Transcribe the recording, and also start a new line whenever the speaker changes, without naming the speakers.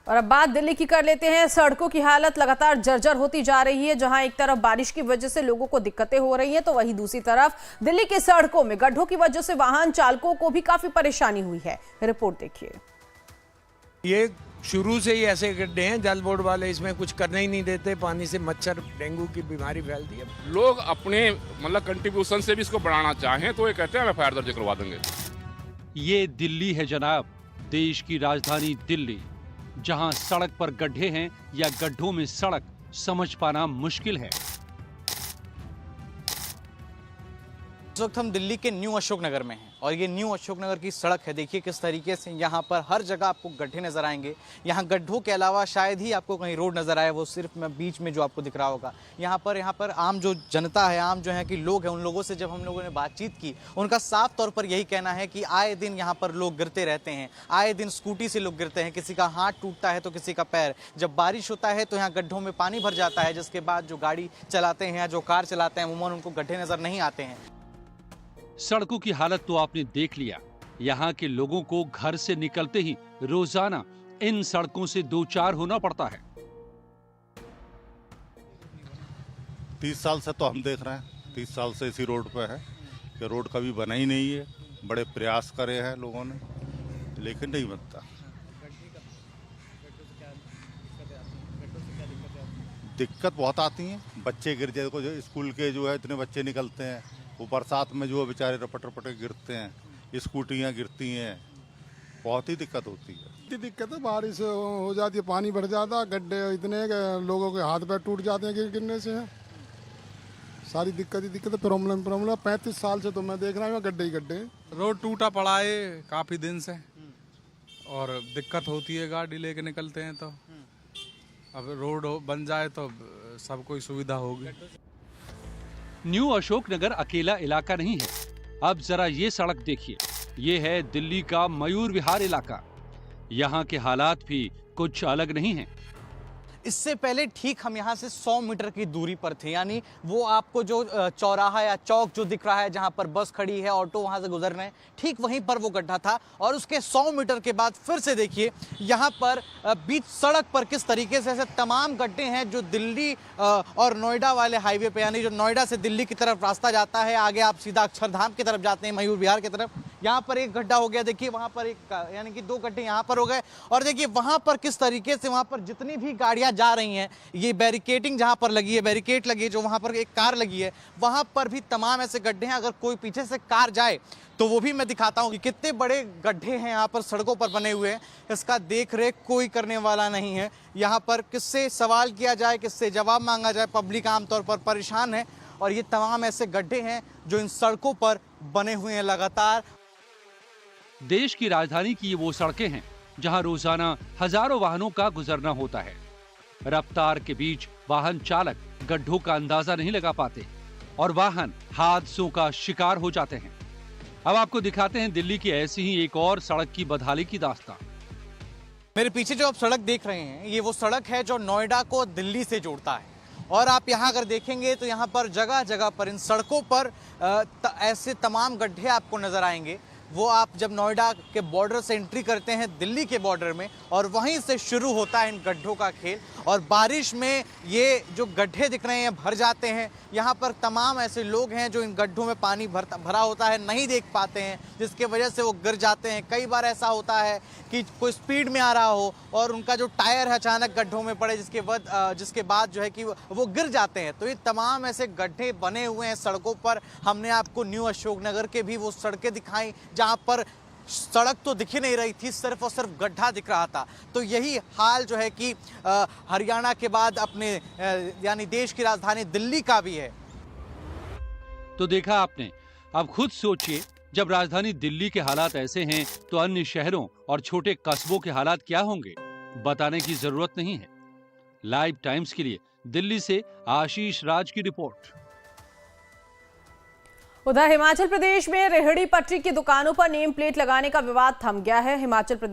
और अब बात दिल्ली की कर लेते हैं। सड़कों की हालत लगातार जर्जर होती जा रही है। जहां एक तरफ बारिश की वजह से लोगों को दिक्कतें हो रही हैं, तो वहीं दूसरी तरफ दिल्ली की सड़कों में गड्ढों की वजह से वाहन चालकों को भी काफी परेशानी हुई है। रिपोर्ट देखिए।
ये शुरू से ही ऐसे गड्ढे हैं, जल बोर्ड वाले इसमें कुछ करने ही नहीं देते। पानी से मच्छर, डेंगू की बीमारी फैलती है।
लोग अपने मतलब कंट्रीब्यूशन से भी इसको बढ़ाना चाहें तो ये कहते हैं एफआईआर दर्ज करवा देंगे।
ये दिल्ली है जनाब, देश की राजधानी दिल्ली, जहां सड़क पर गड्ढे हैं या गड्ढों में सड़क, समझ पाना मुश्किल है।
इस वक्त हम दिल्ली के न्यू अशोक नगर में हैं और ये न्यू अशोक नगर की सड़क है। देखिए किस तरीके से यहाँ पर हर जगह आपको गड्ढे नजर आएंगे। यहाँ गड्ढों के अलावा शायद ही आपको कहीं रोड नजर आए, वो सिर्फ बीच में जो आपको दिख रहा होगा। यहाँ पर आम जो जनता है, आम जो है कि लोग हैं, उन लोगों से जब हम लोगों ने बातचीत की, उनका साफ तौर पर यही कहना है कि आए दिन यहाँ पर लोग गिरते रहते हैं। आए दिन स्कूटी से लोग गिरते हैं, किसी का हाथ टूटता है तो किसी का पैर। जब बारिश होता है तो यहाँ गड्ढों में पानी भर जाता है, जिसके बाद जो गाड़ी चलाते हैं या जो कार चलाते हैं अमूमन उनको गड्ढे नजर नहीं आते हैं।
सड़कों की हालत तो आपने देख लिया। यहाँ के लोगों को घर से निकलते ही रोजाना इन सड़कों से दो चार होना पड़ता है।
30 साल से तो हम देख रहे हैं, 30 साल से इसी रोड पे है कि रोड कभी बना ही नहीं है। बड़े प्रयास करे हैं लोगों ने, लेकिन नहीं बनता। दिक्कत बहुत आती है। बच्चे गिर जाए, को जो स्कूल के जो है इतने बच्चे निकलते हैं, वो बरसात में जो बेचारे रपट रपट गिरते हैं, स्कूटियाँ गिरती हैं, बहुत ही दिक्कत होती है।
इतनी दिक्कत है, बारिश हो जाती है, पानी भर जाता, गड्ढे इतने लोगों के हाथ पैर टूट जाते हैं गिरने से। सारी दिक्कत ही दिक्कत है। प्रॉब्लम 35 साल से तो मैं देख रहा हूँ गड्ढे ही गड्ढे।
रोड टूटा पड़ा है काफ़ी दिन से और दिक्कत होती है, गाड़ी लेके निकलते हैं तो अब रोड बन जाए तो सब कोई सुविधा होगी।
न्यू अशोक नगर अकेला इलाका नहीं है। अब जरा ये सड़क देखिए, ये है दिल्ली का मयूर विहार इलाका। यहाँ के हालात भी कुछ अलग नहीं हैं।
इससे पहले ठीक हम यहाँ से 100 मीटर की दूरी पर थे, यानी वो आपको जो चौराहा या चौक जो दिख रहा है जहाँ पर बस खड़ी है, ऑटो वहाँ से गुजर रहे हैं, ठीक वहीं पर वो गड्ढा था। और उसके 100 मीटर के बाद फिर से देखिए यहाँ पर बीच सड़क पर किस तरीके से ऐसे तमाम गड्ढे हैं जो दिल्ली और नोएडा वाले हाईवे पे, यानी जो नोएडा से दिल्ली की तरफ रास्ता जाता है, आगे आप सीधा अक्षरधाम की तरफ जाते हैं, मयूर विहार की तरफ। यहाँ पर एक गड्ढा हो गया, देखिए वहाँ पर एक, यानी कि 2 गड्ढे यहाँ पर हो गए। और देखिए वहाँ पर किस तरीके से वहाँ पर जितनी भी गाड़ियाँ जा रही हैं, ये बैरिकेडिंग जहाँ पर लगी है, बैरिकेड लगी है, जो वहाँ पर एक कार लगी है, वहाँ पर भी तमाम ऐसे गड्ढे हैं। अगर कोई पीछे से कार जाए तो वो भी मैं दिखाता हूँ कि कितने बड़े गड्ढे हैं यहाँ पर सड़कों पर बने हुए हैं। इसका देख रेख कोई करने वाला नहीं है। यहाँ पर किससे सवाल किया जाए, किससे जवाब मांगा जाए, पब्लिक आमतौर पर परेशान है। और ये तमाम ऐसे गड्ढे हैं जो इन सड़कों पर बने हुए हैं लगातार।
देश की राजधानी की ये वो सड़कें हैं जहां रोजाना हजारों वाहनों का गुजरना होता है। रफ्तार के बीच वाहन चालक गड्ढों का अंदाजा नहीं लगा पाते और वाहन हादसों का शिकार हो जाते हैं। अब आपको दिखाते हैं दिल्ली की ऐसी ही एक और सड़क की बदहाली की दास्तान।
मेरे पीछे जो आप सड़क देख रहे हैं, ये वो सड़क है जो नोएडा को दिल्ली से जोड़ता है। और आप यहाँ अगर देखेंगे तो यहाँ पर जगह जगह पर इन सड़कों पर ऐसे तमाम गड्ढे आपको नजर आएंगे। वो आप जब नोएडा के बॉर्डर से एंट्री करते हैं दिल्ली के बॉर्डर में, और वहीं से शुरू होता है इन गड्ढों का खेल। और बारिश में ये जो गड्ढे दिख रहे हैं भर जाते हैं। यहाँ पर तमाम ऐसे लोग हैं जो इन गड्ढों में पानी भरा होता है नहीं देख पाते हैं, जिसके वजह से वो गिर जाते हैं। कई बार ऐसा होता है कि कोई स्पीड में आ रहा हो और उनका जो टायर है अचानक गड्ढों में पड़े, जिसके बाद जो है कि वो गिर जाते हैं। तो ये तमाम ऐसे गड्ढे बने हुए हैं सड़कों पर। हमने आपको न्यू अशोक नगर के भी वो सड़कें दिखाई जहाँ पर सड़क तो दिख ही नहीं रही थी, सिर्फ और सिर्फ गड्ढा दिख रहा था। तो यही हाल जो है कि हरियाणा के बाद अपने यानी देश की राजधानी दिल्ली का भी है।
तो देखा आपने, अब खुद सोचिए, जब राजधानी दिल्ली के हालात ऐसे हैं तो अन्य शहरों और छोटे कस्बों के हालात क्या होंगे, बताने की जरूरत नहीं है। लाइव टाइम्स के लिए दिल्ली से आशीष राज की रिपोर्ट।
उधर हिमाचल प्रदेश में रेहड़ी पटरी की दुकानों पर नेम प्लेट लगाने का विवाद थम गया है। हिमाचल प्रदेश